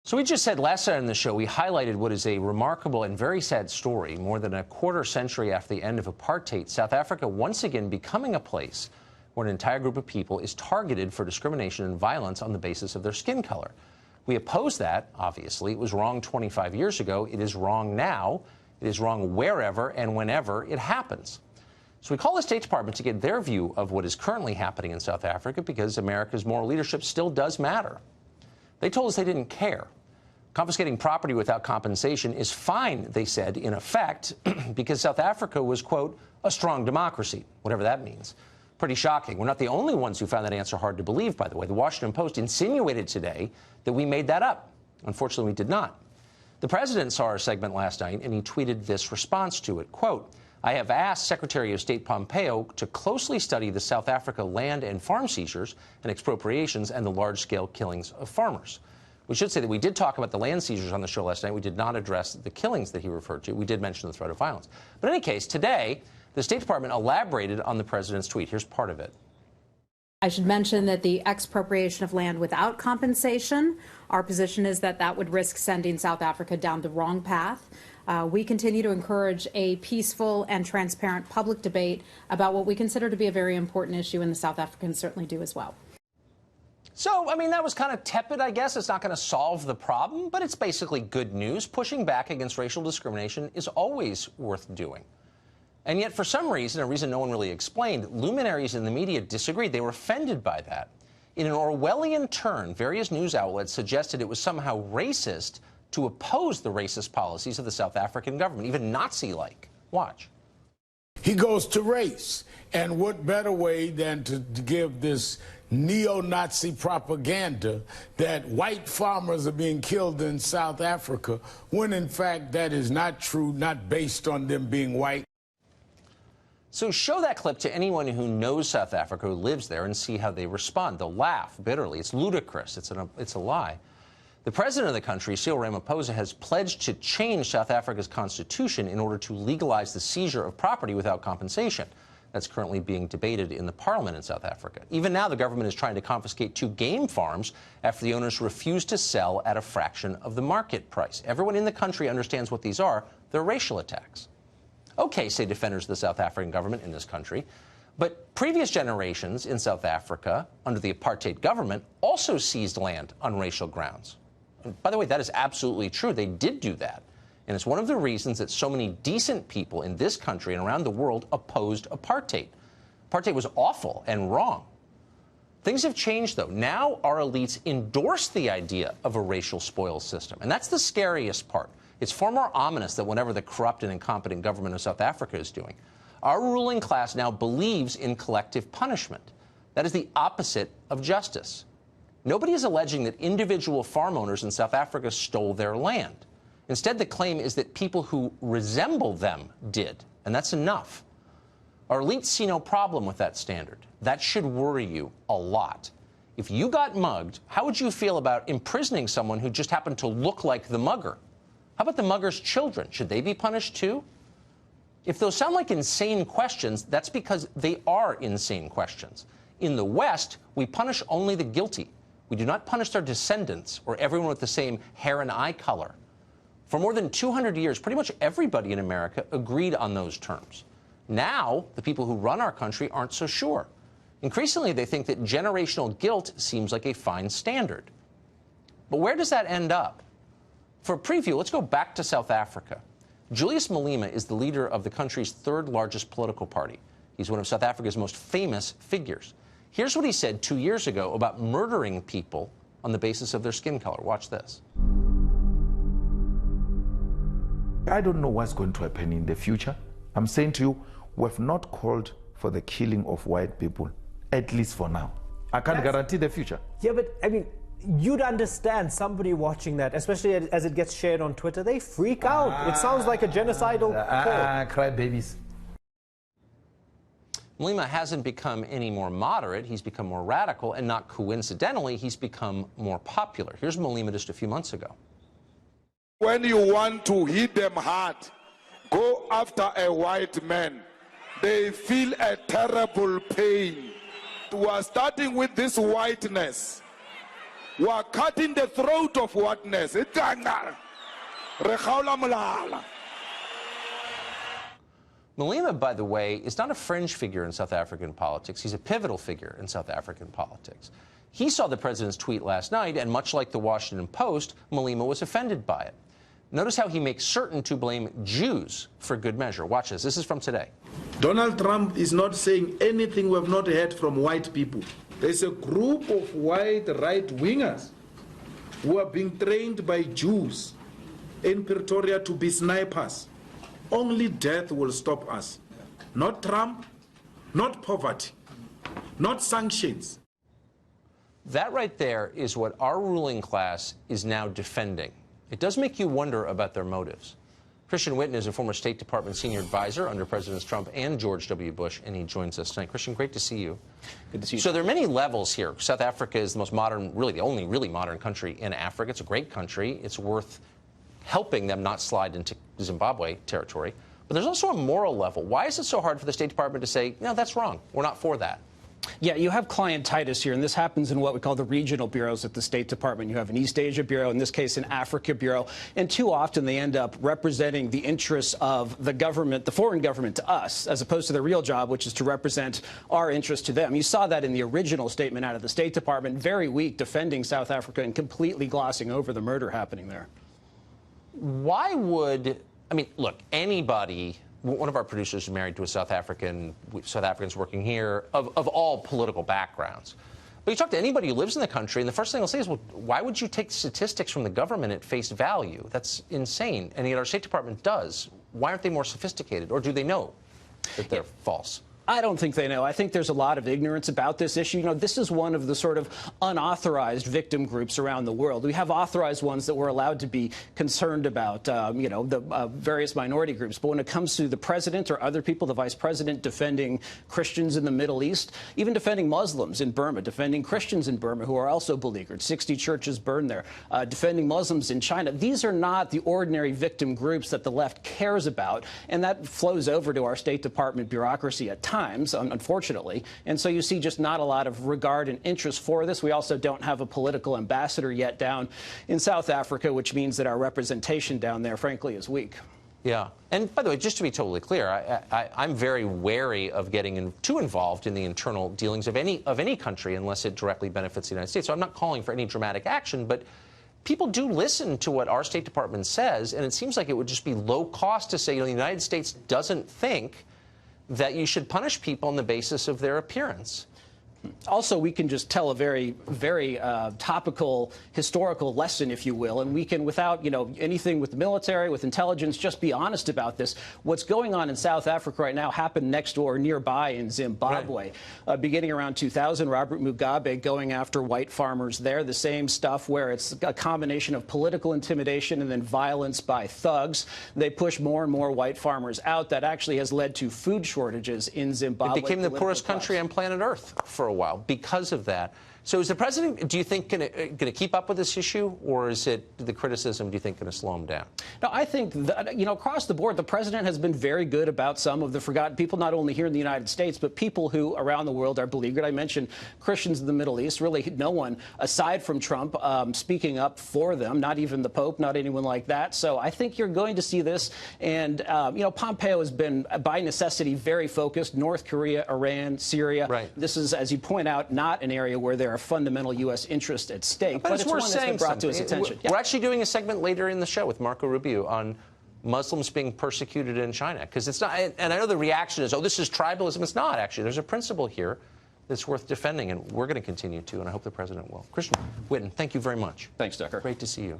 So we just said last night on the show, we highlighted what is a remarkable and very sad story. More than a quarter century after the end of apartheid, South Africa once again becoming a place where an entire group of people is targeted for discrimination and violence on the basis of their skin color. We oppose that, obviously. It was wrong 25 years ago. It is wrong now. It is wrong wherever and whenever it happens. So we call the State Department to get their view of what is currently happening in South Africa because America's moral leadership still does matter. They told us they didn't care. Confiscating property without compensation is fine, they said, in effect, because South Africa was, quote, a strong democracy, whatever that means. Pretty shocking. We're not the only ones who found that answer hard to believe, by the way. The Washington Post insinuated today that we made that up. Unfortunately, we did not. The president saw our segment last night, and he tweeted this response to it, quote, I have asked Secretary of State Pompeo to closely study the South Africa land and farm seizures and expropriations and the large-scale killings of farmers. We should say that we did talk about the land seizures on the show last night. We did not address the killings that he referred to. We did mention the threat of violence. But in any case, today, the State Department elaborated on the president's tweet. Here's part of it. I should mention that the expropriation of land without compensation, our position is that that would risk sending South Africa down the wrong path. We continue to encourage a peaceful and transparent public debate about what we consider to be a very important issue, and the South Africans certainly do as well. So, I mean, that was kind of tepid, I guess. It's not going to solve the problem, but it's basically good news. Pushing back against racial discrimination is always worth doing. And yet, for some reason, a reason no one really explained, luminaries in the media disagreed. They were offended by that. In an Orwellian turn, various news outlets suggested it was somehow racist to oppose the racist policies of the South African government, even Nazi-like. Watch. He goes to race. And what better way than to give this neo-Nazi propaganda that white farmers are being killed in South Africa, when in fact that is not true, not based on them being white. So show that clip to anyone who knows South Africa, who lives there, and see how they respond. They'll laugh bitterly. It's ludicrous. It's a lie. The president of the country, Cyril Ramaphosa, has pledged to change South Africa's constitution in order to legalize the seizure of property without compensation. That's currently being debated in the parliament in South Africa. Even now, the government is trying to confiscate 2 game farms after the owners refused to sell at a fraction of the market price. Everyone in the country understands what these are. They're racial attacks. Okay, say defenders of the South African government in this country, but previous generations in South Africa under the apartheid government also seized land on racial grounds. And by the way, that is absolutely true. They did do that. And it's one of the reasons that so many decent people in this country and around the world opposed apartheid. Apartheid was awful and wrong. Things have changed, though. Now our elites endorse the idea of a racial spoils system. And that's the scariest part. It's far more ominous than whatever the corrupt and incompetent government of South Africa is doing. Our ruling class now believes in collective punishment. That is the opposite of justice. Nobody is alleging that individual farm owners in South Africa stole their land. Instead, the claim is that people who resemble them did, and that's enough. Our elites see no problem with that standard. That should worry you a lot. If you got mugged, how would you feel about imprisoning someone who just happened to look like the mugger? How about the mugger's children? Should they be punished too? If those sound like insane questions, that's because they are insane questions. In the West, we punish only the guilty. We do not punish their descendants or everyone with the same hair and eye color. For more than 200 years, pretty much everybody in America agreed on those terms. Now, the people who run our country aren't so sure. Increasingly, they think that generational guilt seems like a fine standard. But where does that end up? For a preview, let's go back to South Africa. Julius Malema is the leader of the country's 3rd largest political party. He's one of South Africa's most famous figures. Here's what he said 2 years ago about murdering people on the basis of their skin color. Watch this. I don't know what's going to happen in the future. I'm saying to you, we have not called for the killing of white people, at least for now. I can't guarantee the future. Yeah, but I mean, you'd understand somebody watching that, especially as it gets shared on Twitter, they freak out. It sounds like a genocidal call. Cry babies. Malema hasn't become any more moderate. He's become more radical, and not coincidentally, he's become more popular. Here's Malema just a few months ago. When you want to hit them hard, go after a white man. They feel a terrible pain. We are starting with this whiteness. We are cutting the throat of whatness. Malema, by the way, is not a fringe figure in South African politics. He's a pivotal figure in South African politics. He saw the president's tweet last night, and much like the Washington Post, Malema was offended by it. Notice how he makes certain to blame Jews for good measure. Watch this. This is from today. Donald Trump is not saying anything we have not heard from white people. There's a group of white right-wingers who are being trained by Jews in Pretoria to be snipers. Only death will stop us. Not Trump, not poverty, not sanctions. That right there is what our ruling class is now defending. It does make you wonder about their motives. Christian Whitten is a former State Department senior advisor under Presidents Trump and George W. Bush, and he joins us tonight. Christian, great to see you. Good to see you. So there are many levels here. South Africa is the most modern, really the only really modern country in Africa. It's a great country. It's worth helping them not slide into Zimbabwe territory. But there's also a moral level. Why is it so hard for the State Department to say, no, that's wrong, we're not for that? Yeah, you have clientitis here, and this happens in what we call the regional bureaus at the State Department. You have an East Asia bureau, in this case an Africa bureau, and too often they end up representing the interests of the government, the foreign government to us, as opposed to their real job, which is to represent our interests to them. You saw that in the original statement out of the State Department, very weak, defending South Africa and completely glossing over the murder happening there. Why would, I mean, look, anybody, one of our producers is married to a South African, South Africans working here, of all political backgrounds. But you talk to anybody who lives in the country, and the first thing they'll say is, well, why would you take statistics from the government at face value? That's insane. And yet our State Department does. Why aren't they more sophisticated? Or do they know that they're false? I don't think they know. I think there's a lot of ignorance about this issue. You know, this is one of the sort of unauthorized victim groups around the world. We have authorized ones that we're allowed to be concerned about, you know, the various minority groups. But when it comes to the president or other people, the vice president defending Christians in the Middle East, even defending Muslims in Burma, defending Christians in Burma who are also beleaguered, 60 churches burned there, defending Muslims in China, these are not the ordinary victim groups that the left cares about. And that flows over to our State Department bureaucracy at times, unfortunately. And so you see just not a lot of regard and interest for this. We also don't have a political ambassador yet down in South Africa, which means that our representation down there, frankly, is weak. Yeah. And by the way, just to be totally clear, I'm very wary of getting too involved in the internal dealings of any country unless it directly benefits the United States. So I'm not calling for any dramatic action, but people do listen to what our State Department says, and it seems like it would just be low cost to say, you know, the United States doesn't think that you should punish people on the basis of their appearance. Also, we can just tell a very, very topical historical lesson, if you will, and we can, without, you know, anything with the military, with intelligence, just be honest about this. What's going on in South Africa right now happened next door, nearby in Zimbabwe. Right. Beginning around 2000, Robert Mugabe going after white farmers there, the same stuff where it's a combination of political intimidation and then violence by thugs. They push more and more white farmers out. That actually has led to food shortages in Zimbabwe. It became the poorest country on planet Earth for a while because of that. So is the president, do you think, going to keep up with this issue, or is it the criticism, do you think, going to slow him down? No, I think that, you know, across the board, the president has been very good about some of the forgotten people, not only here in the United States, but people who around the world are beleaguered. I mentioned Christians in the Middle East, really no one aside from Trump speaking up for them, not even the Pope, not anyone like that. So I think you're going to see this. And, you know, Pompeo has been, by necessity, very focused. North Korea, Iran, Syria. Right. This is, as you point out, not an area where there are fundamental U.S. interests at stake, but it's one that's been brought to his attention. We're actually doing a segment later in the show with Marco Rubio on Muslims being persecuted in China, because it's not, and I know the reaction is, oh, this is tribalism. It's not, actually. There's a principle here that's worth defending, and we're going to continue to, and I hope the president will. Christian Whitten, thank you very much. Thanks, Decker. Great to see you.